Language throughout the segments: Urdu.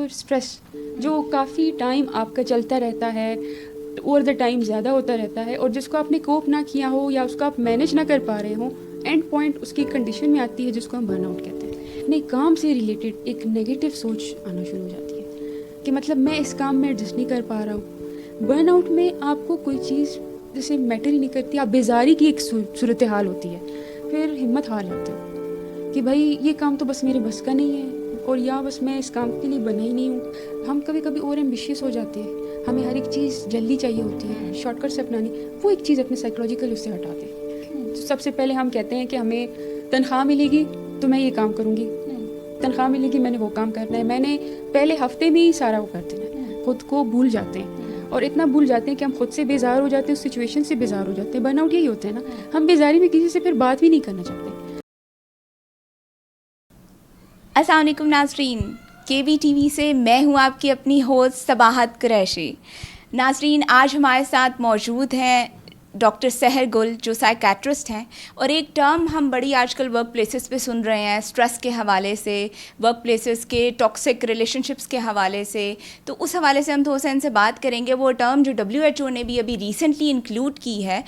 اسٹریس جو کافی ٹائم آپ کا چلتا رہتا ہے, اوور دا ٹائم زیادہ ہوتا رہتا ہے, اور جس کو آپ نے کوپ نہ کیا ہو یا اس کو آپ مینیج نہ کر پا رہے ہوں, اینڈ پوائنٹ اس کی کنڈیشن میں آتی ہے جس کو ہم برن آؤٹ کہتے ہیں. اپنے کام سے ریلیٹڈ ایک نیگیٹو سوچ آنا شروع ہو جاتی ہے کہ مطلب میں اس کام میں ایڈجسٹ نہیں کر پا رہا ہوں. برن آؤٹ میں آپ کو کوئی چیز جیسے میٹر ہی نہیں کرتی, آپ بیزاری کی ایک صورتحال ہوتی ہے, پھر ہمت ہار جاتے ہو کہ بھائی یہ کام تو بس میرے بس کا نہیں ہے, اور یا بس میں اس کام کے لیے بنا ہی نہیں ہوں. ہم کبھی کبھی اوور ایمبیشیس ہو جاتے ہیں, ہمیں ہر ایک چیز جلدی چاہیے ہوتی ہے, شارٹ کٹ سے اپنانی, وہ ایک چیز اپنے سائیکولوجیکل اس سے ہٹاتے ہیں. سب سے پہلے ہم کہتے ہیں کہ ہمیں تنخواہ ملے گی تو میں یہ کام کروں گی, تنخواہ ملے گی میں نے وہ کام کرنا ہے, میں نے پہلے ہفتے میں ہی سارا وہ کر دینا ہے. خود کو بھول جاتے ہیں, اور اتنا بھول جاتے ہیں کہ ہم خود سے بیزار ہو جاتے ہیں, اس سچویشن سے بیزار ہو جاتے ہیں. برن آؤٹ یہی ہوتا ہے نا, ہم بیزاری میں کسی سے پھر بات بھی نہیں کرنا چاہتے. السلام علیکم ناظرین, KBTV سے میں ہوں آپ کی اپنی ہوسٹ صباحت قریشی. ناظرین, آج ہمارے ساتھ موجود ہیں ڈاکٹر سحر گل جو سائیکیٹرسٹ ہیں, اور ایک ٹرم ہم بڑی آج کل ورک پلیسز پہ سن رہے ہیں اسٹریس کے حوالے سے, ورک پلیسز کے ٹاکسک ریلیشن شپس کے حوالے سے. تو اس حوالے سے ہم تھوڑا سا ان سے بات کریں گے. وہ ٹرم جو WHO نے بھی ابھی ریسنٹلی انکلوڈ کی ہے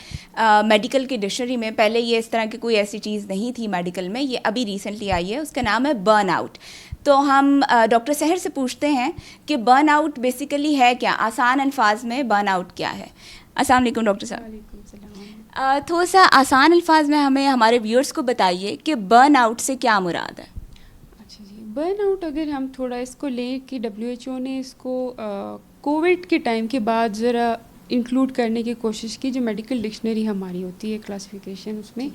میڈیکل کے ڈکشنری میں, پہلے یہ اس طرح کی کوئی ایسی چیز نہیں تھی میڈیکل میں, یہ ابھی ریسنٹلی آئی ہے, اس کا نام ہے برن آؤٹ. تو ہم ڈاکٹر سحر سے پوچھتے ہیں کہ برن آؤٹ بیسیکلی ہے کیا, آسان الفاظ میں برن آؤٹ کیا ہے. السلام علیکم ڈاکٹر صاحب. وعلیکم السلام. تھوڑا سا آسان الفاظ میں ہمیں ہمارے ویورز کو بتائیے کہ برن آؤٹ سے کیا مراد ہے. اچھا جی, برن آؤٹ اگر ہم تھوڑا اس کو لیں کہ WHO نے اس کو کووڈ کے ٹائم کے بعد ذرا انکلوڈ کرنے کی کوشش کی, جو میڈیکل ڈکشنری ہماری ہوتی ہے کلاسیفیکیشن, اس میں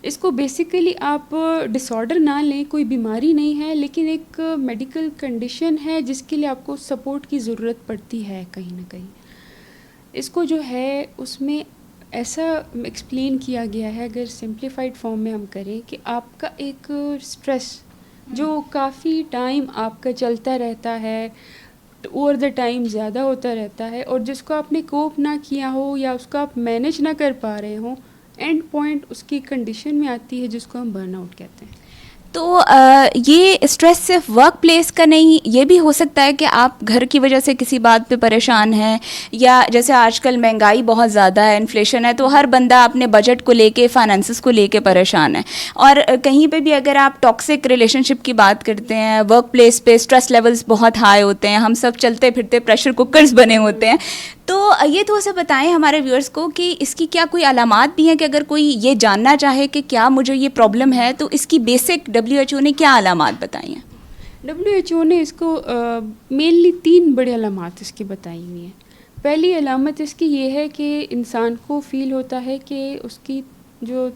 اس کو بیسیکلی آپ ڈس آرڈر نہ لیں, کوئی بیماری نہیں ہے, لیکن ایک میڈیکل کنڈیشن ہے جس کے لیے آپ کو سپورٹ کی ضرورت پڑتی ہے کہیں نہ کہیں. اس کو جو ہے اس میں ایسا ایکسپلین کیا گیا ہے, اگر سمپلیفائڈ فارم میں ہم کریں, کہ آپ کا ایک اسٹریس جو کافی ٹائم آپ کا چلتا رہتا ہے, اوور دا ٹائم زیادہ ہوتا رہتا ہے, اور جس کو آپ نے کوپ نہ کیا ہو یا اس کو آپ مینیج نہ کر پا رہے ہوں, اینڈ پوائنٹ اس کی کنڈیشن میں آتی ہے جس کو ہم برن آؤٹ کہتے ہیں. تو یہ اسٹریس صرف ورک پلیس کا نہیں, یہ بھی ہو سکتا ہے کہ آپ گھر کی وجہ سے کسی بات پہ پریشان ہیں, یا جیسے آج کل مہنگائی بہت زیادہ ہے, انفلیشن ہے, تو ہر بندہ اپنے بجٹ کو لے کے, فائنانسز کو لے کے پریشان ہے. اور کہیں پہ بھی اگر آپ ٹاکسک ریلیشن شپ کی بات کرتے ہیں, ورک پلیس پہ اسٹریس لیولز بہت ہائی ہوتے ہیں, ہم سب چلتے پھرتے پریشر کوکرز بنے ہوتے ہیں. تو یہ تھوڑا سا بتائیں ہمارے ویورز کو کہ اس کی کیا کوئی علامات بھی ہیں, کہ اگر کوئی یہ جاننا چاہے کہ کیا مجھے یہ پرابلم ہے, تو اس کی بیسک WHO نے کیا علامات بتائی ہیں. WHO نے اس کو مینلی 3 بڑے علامات اس کی بتائی ہوئی ہیں. پہلی علامت اس کی یہ ہے کہ انسان کو فیل ہوتا ہے کہ اس کی جو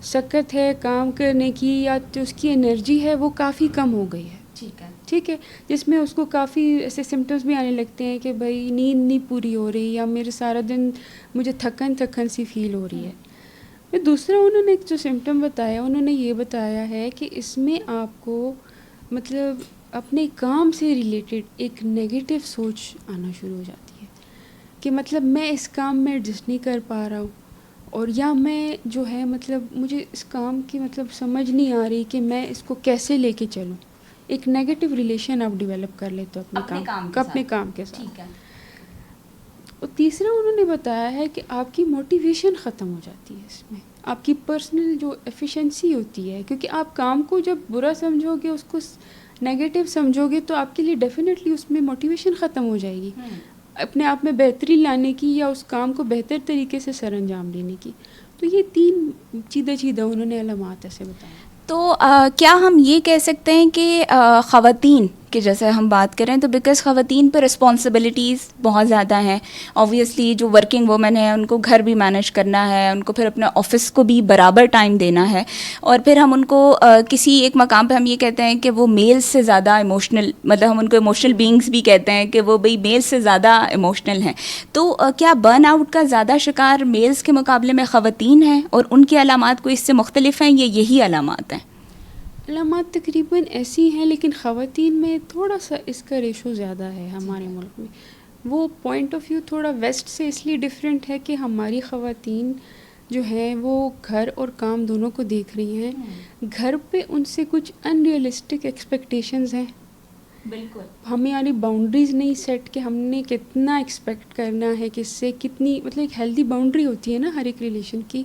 سکت ہے کام کرنے کی, یا جو اس کی انرجی ہے وہ کافی کم ہو گئی ہے. ٹھیک ہے, جس میں اس کو کافی ایسے سمٹمز بھی آنے لگتے ہیں کہ بھائی نیند نہیں پوری ہو رہی, یا میرے سارا دن مجھے تھکن سی فیل ہو رہی ہے. پھر دوسرا انہوں نے ایک جو سمٹم بتایا, انہوں نے یہ بتایا ہے کہ اس میں آپ کو مطلب اپنے کام سے ریلیٹڈ ایک نیگیٹو سوچ آنا شروع ہو جاتی ہے, کہ مطلب میں اس کام میں ایڈجسٹ نہیں کر پا رہا ہوں, اور یا میں جو ہے مطلب مجھے اس کام کی مطلب سمجھ نہیں آ رہی کہ میں اس کو کیسے لے کے چلوں. ایک نیگیٹو ریلیشن آپ ڈیولپ کر لیتے ہو اپنے کام کے ساتھ. ٹھیک ہے. اور تیسرا انہوں نے بتایا ہے کہ آپ کی موٹیویشن ختم ہو جاتی ہے, اس میں آپ کی پرسنل جو ایفیشنسی ہوتی ہے, کیونکہ آپ کام کو جب برا سمجھو گے, اس کو نیگیٹو سمجھو گے, تو آپ کے لیے ڈیفینیٹلی اس میں موٹیویشن ختم ہو جائے گی اپنے آپ میں بہتری لانے کی, یا اس کام کو بہتر طریقے سے سر انجام دینے کی. تو یہ 3 چیدہ انہوں نے علامات ایسے بتایا. تو کیا ہم یہ کہہ سکتے ہیں کہ خواتین کہ جیسے ہم بات کریں تو بیکاز خواتین پر رسپانسبلٹیز بہت زیادہ ہیں, آبویسلی جو ورکنگ وومن ہیں ان کو گھر بھی مینیج کرنا ہے, ان کو پھر اپنے آفس کو بھی برابر ٹائم دینا ہے, اور پھر ہم ان کو کسی ایک مقام پہ ہم یہ کہتے ہیں کہ وہ میلز سے زیادہ ایموشنل, مطلب ہم ان کو ایموشنل بینگز بھی کہتے ہیں کہ وہ بھئی میلز سے زیادہ ایموشنل ہیں. تو کیا برن آؤٹ کا زیادہ شکار میلز کے مقابلے میں خواتین ہیں, اور ان کی علامات کوئی اس سے مختلف ہیں, یا یہی علامات ہیں؟ علامات تقریباً ایسی ہیں, لیکن خواتین میں تھوڑا سا اس کا ریشو زیادہ ہے ہمارے ملک میں. وہ پوائنٹ آف ویو تھوڑا ویسٹ سے اس لیے ڈفرینٹ ہے کہ ہماری خواتین جو ہیں وہ گھر اور کام دونوں کو دیکھ رہی ہیں. گھر پہ ان سے کچھ ان ریئلسٹک ایکسپیکٹیشنز ہیں بالکل. ہمیں یعنی باؤنڈریز نہیں سیٹ کہ ہم نے کتنا ایکسپیکٹ کرنا ہے کس سے, کتنی مطلب ایک ہیلدی باؤنڈری ہوتی ہے نا ہر ایک ریلیشن کی.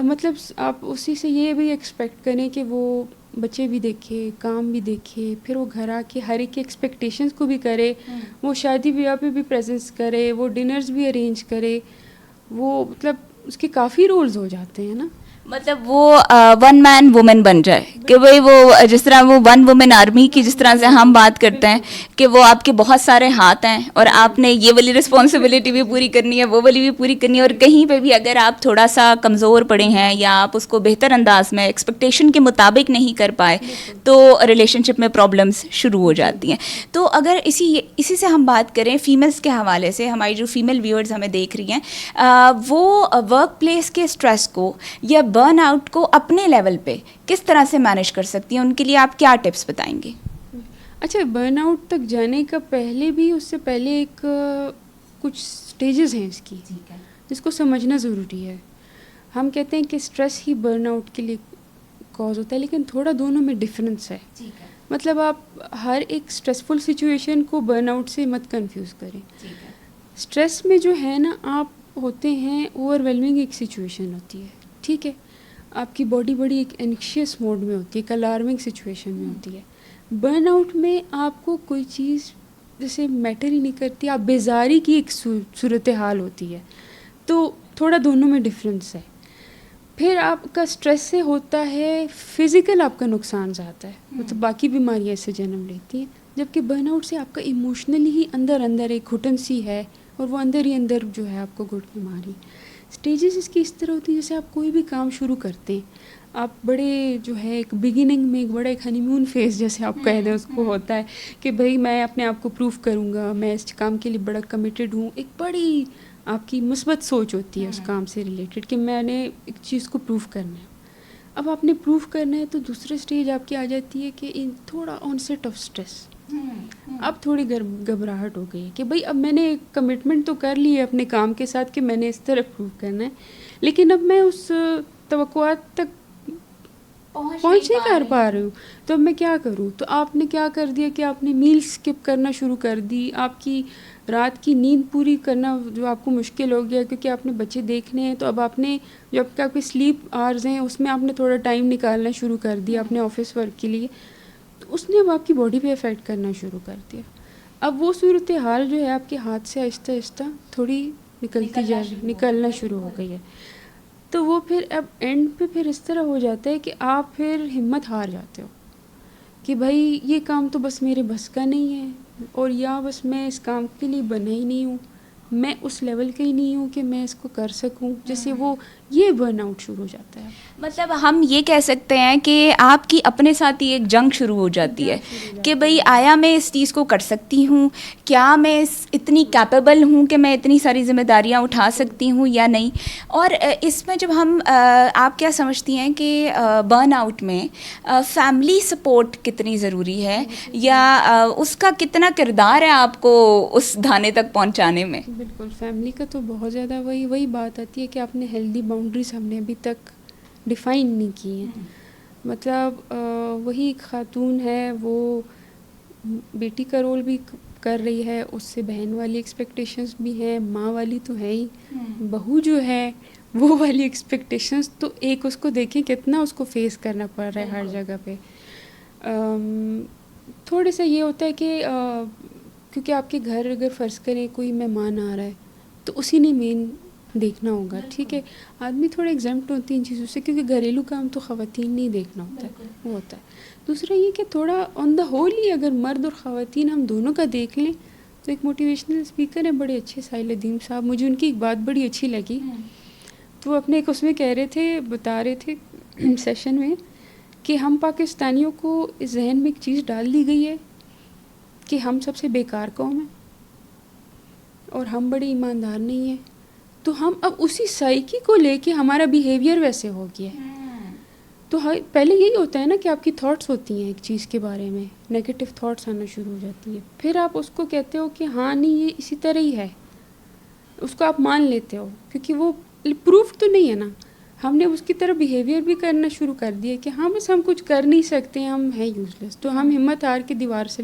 مطلب آپ اسی سے یہ بھی ایکسپیکٹ کریں کہ وہ بچے بھی دیکھے, کام بھی دیکھے, پھر وہ گھر آ کے ہر ایک کے ایکسپیکٹیشنس کو بھی کرے, وہ شادی بیاہ پہ بھی پریزنس کرے, وہ ڈنرز بھی ارینج کرے, وہ مطلب اس کے کافی رولز ہو جاتے ہیں نا. مطلب وہ ون مین وومن بن جائے کہ بھائی وہ جس طرح وہ ون وومن آرمی کی جس طرح سے ہم بات کرتے ہیں کہ وہ آپ کے بہت سارے ہاتھ ہیں اور آپ نے یہ والی رسپانسبلٹی بھی پوری کرنی ہے, وہ والی بھی پوری کرنی ہے, اور کہیں پہ بھی اگر آپ تھوڑا سا کمزور پڑے ہیں یا آپ اس کو بہتر انداز میں ایکسپیکٹیشن کے مطابق نہیں کر پائے تو ریلیشن شپ میں پرابلمس شروع ہو جاتی ہیں. تو اگر اسی سے ہم بات کریں فیمیلز کے حوالے سے, ہماری جو فیمیل ویورز ہمیں دیکھ رہی ہیں وہ ورک پلیس کے اسٹریس کو یا برن آؤٹ کو اپنے لیول پہ کس طرح سے مینیج کر سکتی ہیں, ان کے لیے آپ کیا ٹپس بتائیں گے؟ اچھا, برن آؤٹ تک جانے کا پہلے بھی اس سے پہلے ایک کچھ سٹیجز ہیں اس کی جس کو سمجھنا ضروری ہے. ہم کہتے ہیں کہ اسٹریس ہی برن آؤٹ کے لیے کاز ہوتا ہے, لیکن تھوڑا دونوں میں ڈفرینس ہے. مطلب آپ ہر ایک اسٹریسفل سچویشن کو برن آؤٹ سے مت کنفیوز کریں. اسٹریس میں جو ہے نا آپ ہوتے ہیں اوور ویلمنگ ایک سچویشن ہوتی ہے, ٹھیک ہے, آپ کی باڈی بڑی ایک انکشیس موڈ میں ہوتی ہے, ایک الارمنگ سچویشن میں ہوتی ہے. برن آؤٹ میں آپ کو کوئی چیز جیسے میٹر ہی نہیں کرتی, آپ بیزاری کی ایک صورتحال ہوتی ہے. تو تھوڑا دونوں میں ڈفرینس ہے. پھر آپ کا اسٹریس سے ہوتا ہے فزیکل آپ کا نقصان زیادہ ہے, مطلب باقی بیماریاں اس سے جنم لیتی ہیں, جبکہ برن آؤٹ سے آپ کا ایموشنلی ہی اندر ایک گھٹن سی ہے, اور وہ اندر ہی اندر جو ہے آپ کو گھٹن ماری. اسٹیجز اس کی اس طرح ہوتی ہیں جیسے آپ کوئی بھی کام شروع کرتے ہیں, آپ بڑے جو ہے ایک بگننگ میں ایک بڑا ایک ہنی مون فیز جیسے آپ کہہ دیں اس کو ہوتا ہے کہ بھائی میں اپنے آپ کو پروف کروں گا, میں اس کام کے لیے بڑا کمیٹیڈ ہوں. ایک بڑی آپ کی مثبت سوچ ہوتی ہے اس کام سے ریلیٹڈ کہ میں نے ایک چیز کو پروف کرنا ہے. اب آپ نے پروف کرنا ہے تو دوسرے اسٹیج آپ کی آ جاتی ہے کہ تھوڑا آن سیٹ آف اسٹریس. اب تھوڑی گھبراہٹ ہو گئی ہے کہ بھائی اب میں نے کمٹمنٹ تو کر لی ہے اپنے کام کے ساتھ کہ میں نے اس طرح پروف کرنا ہے, لیکن اب میں اس توقعات تک پہنچ نہیں کر پا رہی ہوں, تو اب میں کیا کروں. تو آپ نے کیا کر دیا کہ آپ نے میل اسکپ کرنا شروع کر دی. آپ کی رات کی نیند پوری کرنا جو آپ کو مشکل ہو گیا کیونکہ آپ نے بچے دیکھنے ہیں, تو اب آپ نے جو آپ کے سلیپ آورز ہیں اس میں آپ نے تھوڑا ٹائم نکالنا شروع کر دیا اپنے آفس ورک کے لیے, تو اس نے اب آپ کی باڈی پہ افیکٹ کرنا شروع کر دیا. اب وہ صورتحال جو ہے آپ کے ہاتھ سے آہستہ آہستہ تھوڑی نکلنا شروع ہو گئی ہے. تو وہ پھر اب اینڈ پہ پھر اس طرح ہو جاتا ہے کہ آپ پھر ہمت ہار جاتے ہو کہ بھائی یہ کام تو بس میرے بس کا نہیں ہے, اور یا بس میں اس کام کے لیے بنا ہی نہیں ہوں, میں اس لیول کا ہی نہیں ہوں کہ میں اس کو کر سکوں. جیسے وہ یہ برن آؤٹ شروع ہو جاتا ہے. مطلب ہم یہ کہہ سکتے ہیں کہ آپ کی اپنے ساتھ ہی ایک جنگ شروع ہو جاتی ہے کہ بھئی آیا میں اس چیز کو کر سکتی ہوں, کیا میں اتنی کیپیبل ہوں کہ میں اتنی ساری ذمہ داریاں اٹھا سکتی ہوں یا نہیں. اور اس میں جب ہم آپ کیا سمجھتی ہیں کہ برن آؤٹ میں فیملی سپورٹ کتنی ضروری ہے, یا اس کا کتنا کردار ہے آپ کو اس دھانے تک پہنچانے میں؟ بالکل, فیملی کا تو بہت زیادہ وہی بات آتی ہے کہ آپ نے ہیلدی باؤنڈریز ہم نے ابھی تک ڈیفائن نہیں کی ہیں. مطلب وہی ایک خاتون ہے, وہ بیٹی کا رول بھی کر رہی ہے, اس سے بہن والی ایکسپیکٹیشنز بھی ہیں, ماں والی تو ہے ہی, بہو جو ہے وہ والی ایکسپیکٹیشنز تو ایک اس کو دیکھیں کتنا اس کو فیس کرنا پڑ رہا ہے ہر جگہ پہ. تھوڑے سا یہ ہوتا ہے کہ کیونکہ آپ کے گھر اگر فرض کریں کوئی مہمان آ رہا ہے تو اسی نے مین دیکھنا ہوگا, ٹھیک ہے. آدمی تھوڑا ایگزمپٹ ہوتی ہیں ان چیزوں سے کیونکہ گھریلو کام تو خواتین نہیں دیکھنا ہوتا ہے, وہ ہوتا ہے. دوسرا یہ کہ تھوڑا آن دا ہول ہی اگر مرد اور خواتین ہم دونوں کا دیکھ لیں تو ایک موٹیویشنل اسپیکر ہیں بڑے اچھے ساحل ادیم صاحب, مجھے ان کی ایک بات بڑی اچھی لگی. تو وہ اپنے ایک اس میں کہہ رہے تھے, بتا رہے تھے سیشن میں کہ ہم پاکستانیوں کو اس ذہن میں ایک چیز ڈال دی گئی ہے کہ ہم سب سے بیکار قوم ہیں اور ہم بڑے ایماندار نہیں ہیں, تو ہم اب اسی سائیکی کو لے کے ہمارا بیہیویئر ویسے ہو گیا ہے. تو پہلے یہی ہوتا ہے نا کہ آپ کی تھاٹس ہوتی ہیں ایک چیز کے بارے میں, نیگیٹو تھاٹس آنا شروع ہو جاتی ہیں, پھر آپ اس کو کہتے ہو کہ ہاں نہیں یہ اسی طرح ہی ہے, اس کو آپ مان لیتے ہو کیونکہ وہ پروف تو نہیں ہے نا. ہم نے اس کی طرح بیہیویئر بھی کرنا شروع کر دیا کہ ہاں بس ہم کچھ کر نہیں سکتے, ہم ہیں یوز لیس, تو ہم ہمت ہار کے دیوار سے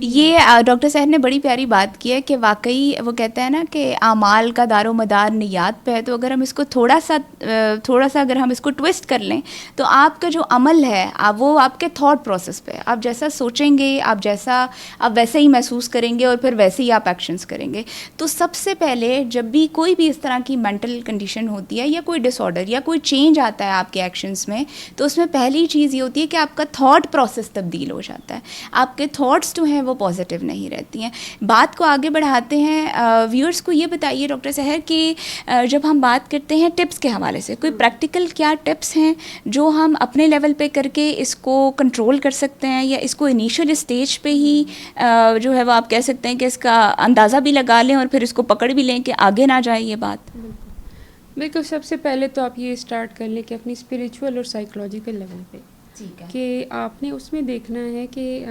یہ ڈاکٹر صاحب نے بڑی پیاری بات کی ہے کہ واقعی وہ کہتے ہیں نا کہ اعمال کا دار و مدار نیات پہ ہے. تو اگر ہم اس کو تھوڑا سا اگر ہم اس کو ٹوسٹ کر لیں تو آپ کا جو عمل ہے وہ آپ کے تھاٹ پروسیس پہ ہے. آپ جیسا سوچیں گے آپ ویسے ہی محسوس کریں گے اور پھر ویسے ہی آپ ایکشنز کریں گے. تو سب سے پہلے جب بھی کوئی بھی اس طرح کی مینٹل کنڈیشن ہوتی ہے یا کوئی ڈس آرڈر یا کوئی چینج آتا ہے آپ کے ایکشنز میں, تو اس میں پہلی چیز یہ ہوتی ہے کہ آپ کا تھاٹ پروسیس تبدیل ہو جاتا ہے. آپ کے تھاٹس جو ہیں وہ پازیٹیو نہیں رہتی ہیں. بات کو آگے بڑھاتے ہیں. ویورز کو یہ بتائیے ڈاکٹر سحر کہ جب ہم بات کرتے ہیں ٹپس کے حوالے سے, کوئی پریکٹیکل کیا ٹپس ہیں جو ہم اپنے لیول پہ کر کے اس کو کنٹرول کر سکتے ہیں, یا اس کو انیشیل اسٹیج پہ ہی جو ہے وہ آپ کہہ سکتے ہیں کہ اس کا اندازہ بھی لگا لیں اور پھر اس کو پکڑ بھی لیں کہ آگے نہ جائے یہ بات؟ بالکل. سب سے پہلے تو آپ یہ اسٹارٹ کر لیں کہ اپنی اسپریچول اور سائیکولوجیکل لیول پہ کہ آپ نے اس میں دیکھنا ہے کہ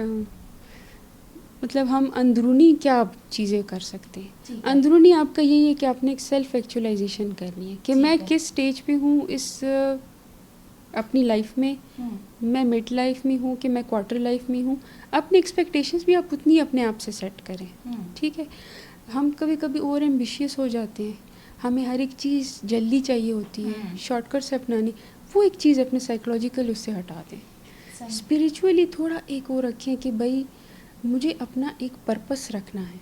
مطلب ہم اندرونی کیا چیزیں کر سکتے ہیں. اندرونی آپ کا یہی ہے کہ آپ نے ایک سیلف ایکچولائزیشن کرنی ہے کہ میں کس سٹیج پہ ہوں اس اپنی لائف میں مڈ لائف میں ہوں کہ میں کوارٹر لائف میں ہوں. اپنی ایکسپیکٹیشنز بھی آپ اتنی اپنے آپ سے سیٹ کریں. ٹھیک ہے. ہم کبھی کبھی اوور ایمبیشیس ہو جاتے ہیں, ہمیں ہر ایک چیز جلدی چاہیے ہوتی ہے, شارٹ کٹ سے اپنانی. وہ ایک چیز اپنے سائیکولوجیکل اس سے ہٹا دیں. اسپریچولی تھوڑا ایک وہ رکھیں کہ بھائی مجھے اپنا ایک پرپس رکھنا ہے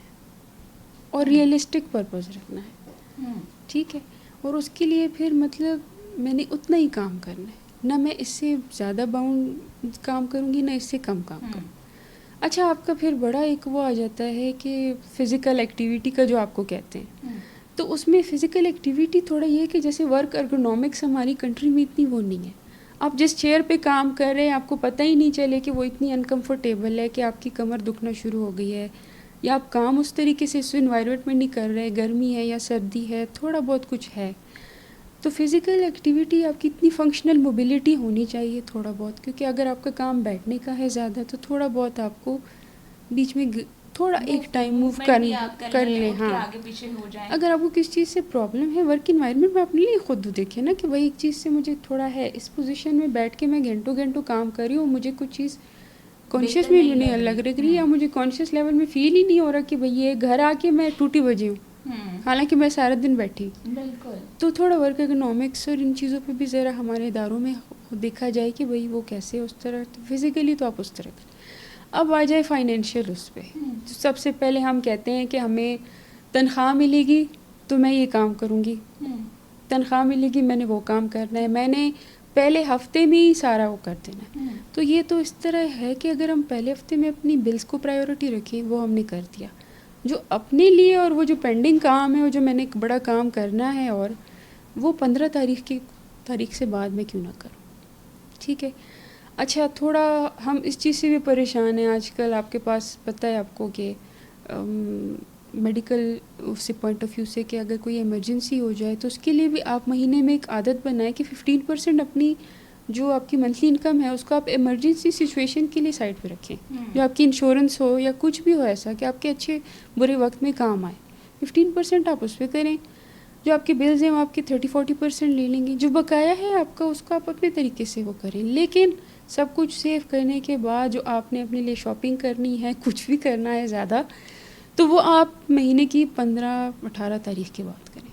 اور ریئلسٹک پرپس رکھنا ہے. ٹھیک ہے. اور اس کے لیے پھر مطلب میں نے اتنا ہی کام کرنا ہے, نہ میں اس سے زیادہ باؤنڈ کام کروں گی نہ اس سے کم کام کروں. اچھا, آپ کا پھر بڑا ایک وہ آ جاتا ہے کہ فزیکل ایکٹیویٹی کا جو آپ کو کہتے ہیں, تو اس میں فزیکل ایکٹیویٹی تھوڑا یہ کہ جیسے ورک ارگونامکس ہماری کنٹری میں اتنی وہ نہیں ہے. آپ جس چیئر پہ کام کر رہے ہیں آپ کو پتہ ہی نہیں چلے کہ وہ اتنی انکمفرٹیبل ہے کہ آپ کی کمر دکھنا شروع ہو گئی ہے, یا آپ کام اس طریقے سے اس انوائرمنٹ میں نہیں کر رہے, گرمی ہے یا سردی ہے, تھوڑا بہت کچھ ہے. تو فزیکل ایکٹیویٹی آپ کی اتنی فنکشنل موبلٹی ہونی چاہیے تھوڑا بہت, کیونکہ اگر آپ کا کام بیٹھنے کا ہے زیادہ تو تھوڑا بہت آپ کو بیچ میں تھوڑا ایک ٹائم موو کر لیں. ہاں, اگر آپ کو کس چیز سے پرابلم ہے ورک انوائرمنٹ میں, اپنے لیے خود دیکھیں نا کہ وہی ایک چیز سے مجھے تھوڑا ہے, اس پوزیشن میں بیٹھ کے میں گھنٹوں کام کر رہی ہوں, مجھے کچھ چیز کانشیس میں نہیں لگ رہی یا مجھے کانشیس لیول میں فیل ہی نہیں ہو رہا کہ بھئی یہ گھر آ کے میں ٹوٹی بجی ہوں, حالانکہ میں سارا دن بیٹھی. بالکل. تو تھوڑا ورک اکنامکس اور ان چیزوں پہ بھی ذرا ہمارے اداروں میں دیکھا جائے کہ بھئی وہ کیسے اس طرح, فزیکلی تو آپ اس طرح کریں. اب آ جائے فائنینشیل اس پہ. سب سے پہلے ہم کہتے ہیں کہ ہمیں تنخواہ ملے گی تو میں یہ کام کروں گی, تنخواہ ملے گی میں نے وہ کام کرنا ہے, میں نے پہلے ہفتے میں ہی سارا وہ کر دینا ہے. تو یہ تو اس طرح ہے کہ اگر ہم پہلے ہفتے میں اپنی بلز کو پرائیورٹی رکھیں, وہ ہم نے کر دیا. جو اپنے لیے اور وہ جو پینڈنگ کام ہے, وہ جو میں نے ایک بڑا کام کرنا ہے, اور وہ 15 تاریخ سے بعد میں کیوں نہ کروں. ٹھیک ہے. اچھا, تھوڑا ہم اس چیز سے بھی پریشان ہیں آج کل. آپ کے پاس پتہ ہے آپ کو کہ میڈیکل سے پوائنٹ آف ویو سے کہ اگر کوئی ایمرجنسی ہو جائے تو اس کے لیے بھی آپ مہینے میں ایک عادت بنائیں کہ 15% اپنی جو آپ کی منتھلی انکم ہے اس کو آپ ایمرجنسی سچویشن کے لیے سائڈ پہ رکھیں. جو آپ کی انشورنس ہو یا کچھ بھی ہو ایسا کہ آپ کے اچھے برے وقت میں کام آئے, 15% آپ اس پہ کریں. جو آپ کے بلز ہیں وہ آپ کے 30-40% لے لیں گے. جو بقایا ہے آپ کا اس کو آپ اپنے طریقے سے وہ کریں, لیکن سب کچھ سیو کرنے کے بعد جو آپ نے اپنے لیے شاپنگ کرنی ہے, کچھ بھی کرنا ہے زیادہ, تو وہ آپ مہینے کی 15-18 تاریخ کے بعد کریں.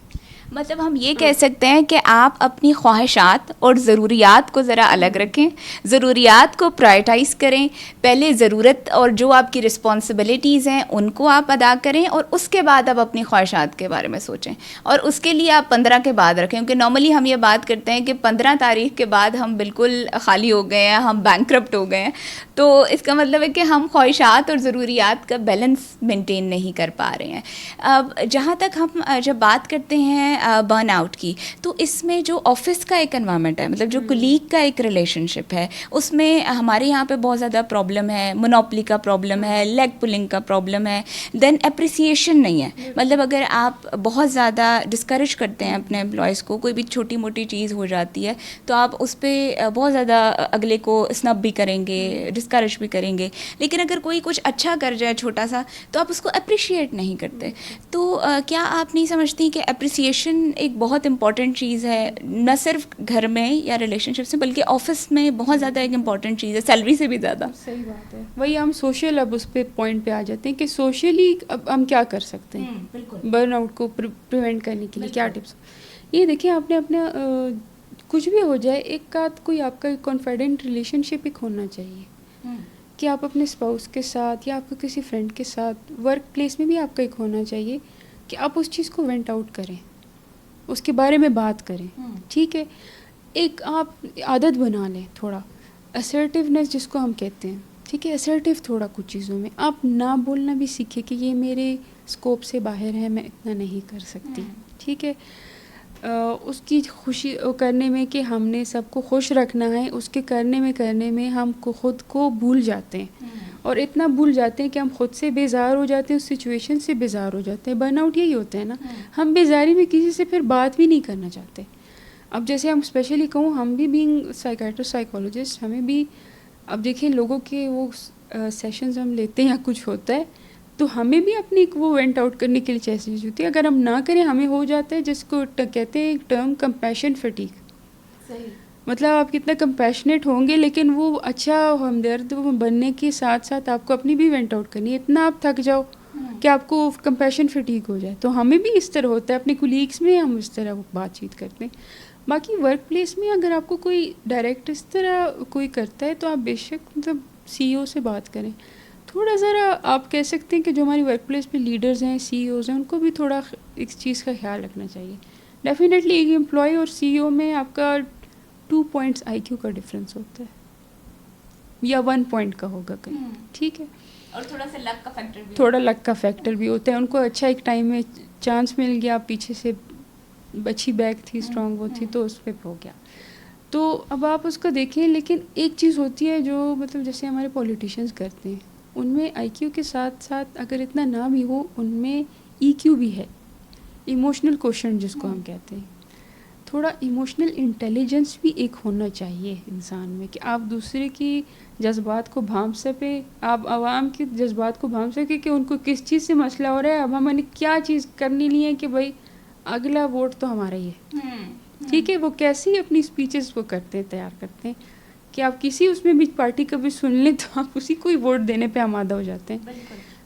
مطلب ہم یہ کہہ سکتے ہیں کہ آپ اپنی خواہشات اور ضروریات کو ذرا الگ رکھیں, ضروریات کو پرائرٹائز کریں. پہلے ضرورت اور جو آپ کی رسپانسبلٹیز ہیں ان کو آپ ادا کریں, اور اس کے بعد آپ اپنی خواہشات کے بارے میں سوچیں, اور اس کے لیے آپ 15 کے بعد رکھیں. کیونکہ نارملی ہم یہ بات کرتے ہیں کہ 15 تاریخ کے بعد ہم بالکل خالی ہو گئے ہیں, ہم بینکرپٹ ہو گئے ہیں. تو اس کا مطلب ہے کہ ہم خواہشات اور ضروریات کا بیلنس مینٹین نہیں کر پا رہے ہیں. اب جہاں تک ہم جب بات کرتے ہیں برن آؤٹ کی, تو اس میں جو آفس کا ایک انوائرمنٹ ہے, مطلب جو کلیگ کا ایک ریلیشن شپ ہے, اس میں ہمارے یہاں پہ بہت زیادہ پرابلم ہے. مونوپلی کا پرابلم ہے, لیگ پولنگ کا پرابلم ہے, دین اپریسیشن نہیں ہے. مطلب اگر آپ بہت زیادہ ڈسکریج کرتے ہیں اپنے امپلائز کو, کوئی بھی چھوٹی موٹی چیز ہو جاتی ہے تو آپ اس پہ بہت زیادہ اگلے کو اسنب بھی کریں گے, ڈسکریج بھی کریں گے. لیکن اگر کوئی کچھ اچھا کر جائے چھوٹا سا, تو آپ اس کو اپریشیٹ نہیں کرتے. تو کیا آپ نہیں سمجھتی کہ اپریسیشن کمیونیکیشن ایک بہت امپورٹنٹ چیز ہے, نہ صرف گھر میں یا ریلیشن شپ سے بلکہ آفس میں بہت زیادہ ایک امپورٹنٹ چیز ہے, سیلری سے بھی زیادہ. صحیح بات ہے, وہی ہم سوشل اب اس پہ پوائنٹ پہ آ جاتے ہیں کہ سوشلی اب ہم کیا کر سکتے ہیں بالکل برن آؤٹ کو پریونٹ کرنے کے لیے, کیا ٹپس. یہ دیکھیں آپ نے اپنا کچھ بھی ہو جائے ایک آدھ کوئی آپ کا کانفیڈنٹ ریلیشن شپ ایک ہونا چاہیے کہ آپ اپنے اسپاؤس کے ساتھ یا آپ کے کسی فرینڈ کے ساتھ, ورک پلیس میں بھی آپ کا ایک ہونا چاہیے کہ آپ اس چیز کو وینٹ آؤٹ کریں, اس کے بارے میں بات کریں. ٹھیک ہے, ایک آپ عادت بنا لیں تھوڑا اسرٹیونیس جس کو ہم کہتے ہیں. ٹھیک ہے, اسرٹیو تھوڑا کچھ چیزوں میں آپ نہ بولنا بھی سیکھیں کہ یہ میرے اسکوپ سے باہر ہے, میں اتنا نہیں کر سکتی. ٹھیک ہے, اس کی خوشی کرنے میں کہ ہم نے سب کو خوش رکھنا ہے, اس کے کرنے میں ہم کو خود کو بھول جاتے ہیں, اور اتنا بھول جاتے ہیں کہ ہم خود سے بیزار ہو جاتے ہیں, اس سچویشن سے بیزار ہو جاتے ہیں. برن آؤٹ یہی ہوتا ہے نا, ہم بیزاری میں کسی سے پھر بات بھی نہیں کرنا چاہتے. اب جیسے ہم اسپیشلی کہوں, ہم بھی بینگ سائیکیٹرسٹ سائیکالوجسٹ, ہمیں بھی اب دیکھیں لوگوں کے وہ سیشنز ہم لیتے ہیں یا کچھ ہوتا ہے تو ہمیں بھی اپنی وہ وینٹ آؤٹ کرنے کے لیے چیز ہوتی ہے. اگر ہم نہ کریں ہمیں ہو جاتا ہے جس کو کہتے ہیں ایک ٹرم کمپیشن فٹیگ. صحیح, مطلب آپ کتنا کمپیشنیٹ ہوں گے لیکن وہ اچھا ہمدرد بننے کے ساتھ ساتھ آپ کو اپنی بھی وینٹ آؤٹ کرنی ہے. اتنا آپ تھک جاؤ کہ آپ کو کمپیشن فٹیگ ہو جائے. تو ہمیں بھی اس طرح ہوتا ہے, اپنے کولیگس میں ہم اس طرح بات چیت کرتے ہیں. باقی ورک پلیس میں اگر آپ کو کوئی ڈائریکٹ اس طرح کوئی کرتا ہے تو آپ بے شک مطلب سی او سے بات کریں. تھوڑا ذرا آپ کہہ سکتے ہیں کہ جو ہماری ورک پلیس پہ لیڈرز ہیں, سی ای اوز ہیں, ان کو بھی تھوڑا اس چیز کا خیال رکھنا چاہیے. ڈیفینیٹلی ایک امپلائی اور سی ای او میں آپ کا 2 پوائنٹس آئی کیو کا ڈفرینس ہوتا ہے, یا 1 پوائنٹ کا ہوگا کہیں. ٹھیک ہے, اور تھوڑا سا لک کا فیکٹر بھی, تھوڑا لک کا فیکٹر بھی ہوتا ہے. ان کو اچھا ایک ٹائم میں چانس مل گیا, پیچھے سے اچھی بیک تھی, اسٹرانگ وہ تھی, تو اس پہ ہو گیا. تو اب آپ اس کو دیکھیں. لیکن ایک چیز ہوتی ہے جو مطلب جیسے ہمارے پولیٹیشینس کرتے ہیں, ان میں آئی کیو کے ساتھ ساتھ اگر اتنا نہ بھی ہو, ان میں ای کیو بھی ہے, ایموشنل کوشنٹ جس کو ہم کہتے ہیں. تھوڑا ایموشنل انٹیلیجنس بھی ایک ہونا چاہیے انسان میں کہ آپ دوسرے کی جذبات کو بھانپ سکیں, آپ عوام کے جذبات کو بھانپ سکیں کہ ان کو کس چیز سے مسئلہ ہو رہا ہے. اب ہم نے کیا چیز کرنی نہیں ہے کہ بھائی اگلا ووٹ تو ہمارا ہی ہے. ٹھیک ہے, وہ کیسی اپنی اسپیچز وہ کرتے ہیں, تیار کرتے ہیں کہ آپ کسی اس میں بھی پارٹی کا بھی سن لیں تو آپ اسی کو ہی ووٹ دینے پہ آمادہ ہو جاتے ہیں.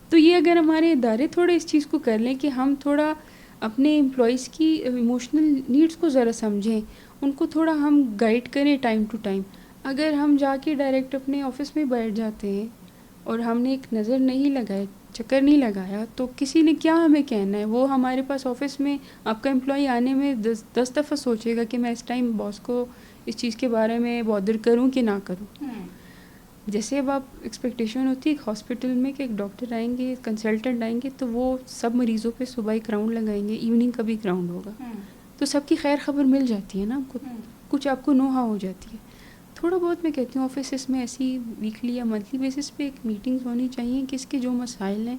تو یہ اگر ہمارے ادارے تھوڑے اس چیز کو کر لیں کہ ہم تھوڑا اپنے امپلائیز کی ایموشنل نیڈس کو ذرا سمجھیں, ان کو تھوڑا ہم گائیڈ کریں ٹائم ٹو ٹائم. اگر ہم جا کے ڈائریکٹ اپنے آفس میں بیٹھ جاتے ہیں اور ہم نے ایک نظر نہیں لگائی, چکر نہیں لگایا, تو کسی نے کیا ہمیں کہنا ہے. وہ ہمارے پاس آفس میں آپ کا امپلائی آنے میں 10 دفعہ سوچے گا کہ میں اس ٹائم باس کو اس چیز کے بارے میں بادر کروں کہ نہ کروں. جیسے اب آپ ایکسپیکٹیشن ہوتی ہے ایک ہاسپٹل میں کہ ایک ڈاکٹر آئیں گے, کنسلٹنٹ آئیں گے, تو وہ سب مریضوں پہ صبح ایک راؤنڈ لگائیں گے, ایوننگ کا بھی ایک راؤنڈ ہوگا, تو سب کی خیر خبر مل جاتی ہے نا آپ کو, کچھ آپ کو نوحہ ہو جاتی ہے. تھوڑا بہت میں کہتی ہوں آفیسز میں ایسی ویکلی یا منتھلی بیسس پہ ایک میٹنگز ہونی چاہیے کہ اس کے جو مسائل ہیں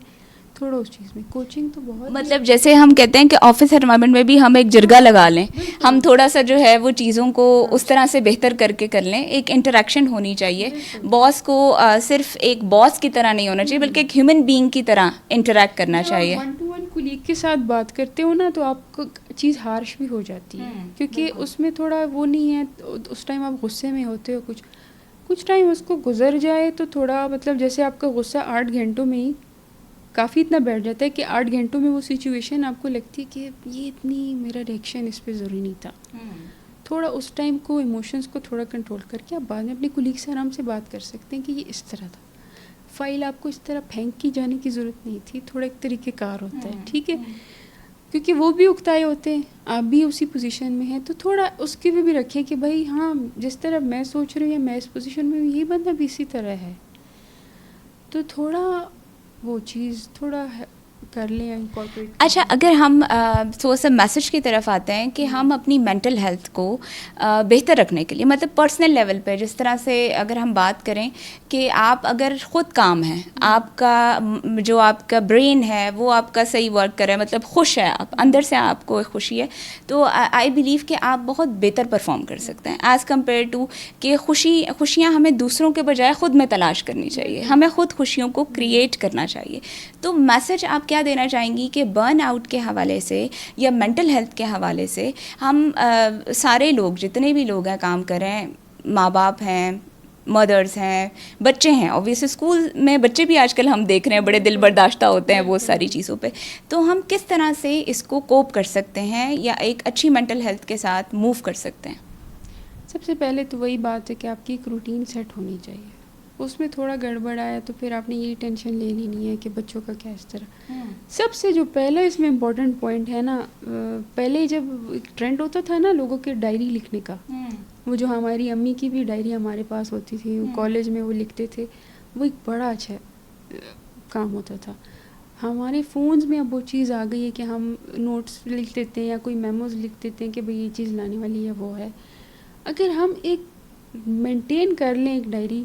تھوڑا اس چیز میں کوچنگ تو بہت, مطلب جیسے ہم کہتے ہیں کہ آفس انوائرمنٹ میں بھی ہم ایک جرگہ لگا لیں, ہم تھوڑا سا جو ہے وہ چیزوں کو اس طرح سے بہتر کر لیں. ایک انٹریکشن ہونی چاہیے, باس کو صرف ایک باس کی طرح نہیں ہونا چاہیے بلکہ ایک ہیومن بینگ کی طرح انٹریکٹ کرنا چاہیے. ون ٹو ون کولیگ کے ساتھ بات کرتے ہو نا تو آپ کو چیز ہارش بھی ہو جاتی ہے, کیونکہ اس میں تھوڑا وہ نہیں ہے, اس ٹائم آپ غصے میں ہوتے ہو, کچھ ٹائم اس کو گزر جائے تو تھوڑا مطلب جیسے آپ کا غصہ 8 گھنٹوں میں ہی کافی اتنا بیٹھ جاتا ہے کہ 8 گھنٹوں میں وہ سچویشن آپ کو لگتی ہے کہ یہ اتنی میرا ریئیکشن اس پہ ضروری نہیں تھا. تھوڑا اس ٹائم کو ایموشنس کو تھوڑا کنٹرول کر کے آپ بعد میں اپنے کولیگ سے آرام سے بات کر سکتے ہیں کہ یہ اس طرح تھا, فائل آپ کو اس طرح پھینک کی جانے کی ضرورت نہیں تھی, تھوڑا ایک طریقہ کار ہوتا ہے. ٹھیک ہے, کیونکہ وہ بھی اکتائے ہوتے ہیں, آپ بھی اسی پوزیشن میں ہیں, تو تھوڑا اس کے بھی رکھیں کہ بھائی ہاں جس طرح میں سوچ رہی ہوں یا میں اس پوزیشن میں ہوں, یہ بندہ بھی اسی طرح ہے. تو تھوڑا وہ چیز تھوڑا کر لیں انکارپوریٹ. اچھا, اگر ہم تھوڑا سا میسج کی طرف آتے ہیں کہ ہم اپنی مینٹل ہیلتھ کو بہتر رکھنے کے لیے, مطلب پرسنل لیول پہ جس طرح سے اگر ہم بات کریں کہ آپ اگر خود کام ہیں, آپ کا جو آپ کا برین ہے وہ آپ کا صحیح ورک کر رہا ہے, مطلب خوش ہے آپ اندر سے, آپ کو ایک خوشی ہے, تو آئی بلیو کہ آپ بہت بہتر پرفارم کر سکتے ہیں ایز کمپیئر ٹو کہ خوشیاں ہمیں دوسروں کے بجائے خود میں تلاش کرنی چاہیے, ہمیں خود خوشیوں کو کریٹ کرنا چاہیے. تو میسج آپ کیا دینا چاہیں گی کہ برن آؤٹ کے حوالے سے یا مینٹل ہیلتھ کے حوالے سے ہم سارے لوگ جتنے بھی لوگ ہیں کام کر رہے ہیں، ماں باپ ہیں، مدرس ہیں، بچے ہیں، اوبویسلی اسکول میں بچے بھی آج کل ہم دیکھ رہے ہیں بڑے دل برداشتہ ہوتے ہیں بہت ساری چیزوں پہ، تو ہم کس طرح سے اس کو کوپ کر سکتے ہیں یا ایک اچھی مینٹل ہیلتھ کے ساتھ موو کر سکتے ہیں؟ سب سے پہلے تو وہی بات ہے کہ آپ کی ایک روٹین سیٹ ہونی چاہیے. اس میں تھوڑا گڑبڑ آیا تو پھر آپ نے یہ ٹینشن لینی نہیں ہے کہ بچوں کا کیا اس طرح. سب سے جو پہلا اس میں امپورٹنٹ پوائنٹ ہے نا، پہلے جب ایک ٹرینڈ ہوتا تھا نا لوگوں کے ڈائری لکھنے کا، وہ جو ہماری امی کی بھی ڈائری ہمارے پاس ہوتی تھی، کالج میں وہ لکھتے تھے، وہ ایک بڑا اچھا کام ہوتا تھا. ہمارے فونز میں اب وہ چیز آ گئی ہے کہ ہم نوٹس لکھ دیتے ہیں یا کوئی میموز لکھ دیتے ہیں کہ بھئی یہ چیز لانے والی ہے، وہ ہے. اگر ہم ایک مینٹین کر لیں ایک ڈائری،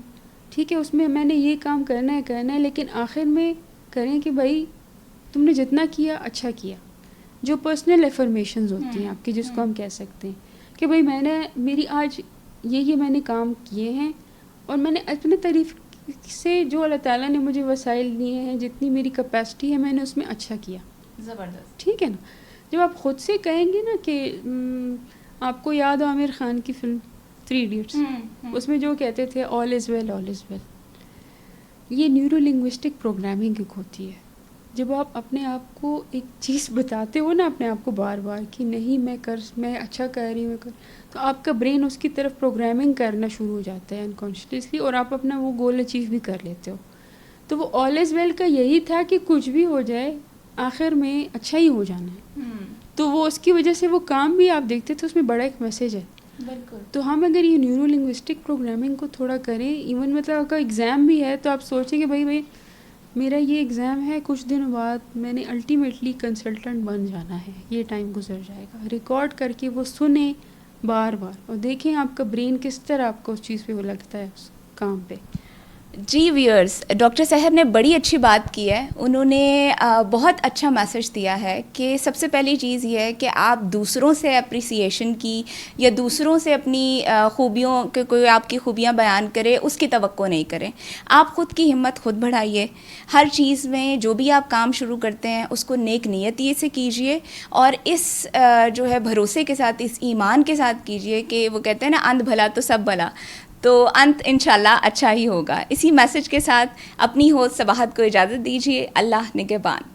ٹھیک ہے، اس میں میں نے یہ کام کرنا ہے، لیکن آخر میں کریں کہ بھائی تم نے جتنا کیا اچھا کیا. جو پرسنل افرمیشنز ہوتی ہیں آپ کی، جس کو ہم کہہ سکتے ہیں کہ بھائی میں نے میری آج یہ میں نے کام کیے ہیں، اور میں نے اپنے طریق سے جو اللہ تعالیٰ نے مجھے وسائل دیے ہیں، جتنی میری کیپیسٹی ہے، میں نے اس میں اچھا کیا. زبردست. ٹھیک ہے نا. جب آپ خود سے کہیں گے نا کہ آپ کو یاد ہو عامر خان کی فلم 3 ایڈیٹس، اس میں جو کہتے تھے آل از ویل آل از ویل، یہ نیورو لنگوسٹک پروگرامنگ ایک ہوتی ہے. جب آپ اپنے آپ کو ایک چیز بتاتے ہو نا اپنے آپ کو بار بار کہ نہیں میں اچھا کر رہی ہوں، تو آپ کا برین اس کی طرف پروگرامنگ کرنا شروع ہو جاتا ہے انکانشیسلی، اور آپ اپنا وہ گول اچیو بھی کر لیتے ہو. تو وہ آل از ویل کا یہی تھا کہ کچھ بھی ہو جائے آخر میں اچھا ہی ہو جانا ہے. تو وہ اس کی وجہ سے وہ کام بھی آپ دیکھتے تھے، اس میں بڑا ایک میسیج ہے. بالکل. تو ہم اگر یہ نیورو لنگوسٹک پروگرامنگ کو تھوڑا کریں، ایون مطلب اگر ایگزام بھی ہے تو آپ سوچیں کہ بھائی میرا یہ ایگزام ہے، کچھ دنوں بعد میں نے الٹیمیٹلی کنسلٹنٹ بن جانا ہے، یہ ٹائم گزر جائے گا. ریکارڈ کر کے وہ سنیں بار بار، اور دیکھیں آپ کا برین کس طرح آپ کو اس چیز پہ وہ لگتا ہے اس کام پہ. جی ویورز، ڈاکٹر سحر نے بڑی اچھی بات کی ہے. انہوں نے بہت اچھا میسج دیا ہے کہ سب سے پہلی چیز یہ ہے کہ آپ دوسروں سے اپریسیشن کی یا دوسروں سے اپنی خوبیوں کے کوئی آپ کی خوبیاں بیان کرے اس کی توقع نہیں کریں. آپ خود کی ہمت خود بڑھائیے. ہر چیز میں جو بھی آپ کام شروع کرتے ہیں اس کو نیک نیتی سے کیجیے، اور اس جو ہے بھروسے کے ساتھ، اس ایمان کے ساتھ کیجیے کہ وہ کہتے ہیں نا انت بھلا تو سب بھلا، تو انت انشاءاللہ اچھا ہی ہوگا. اسی میسج کے ساتھ اپنی ہوست صباحت کو اجازت دیجیے. اللہ نگہبان.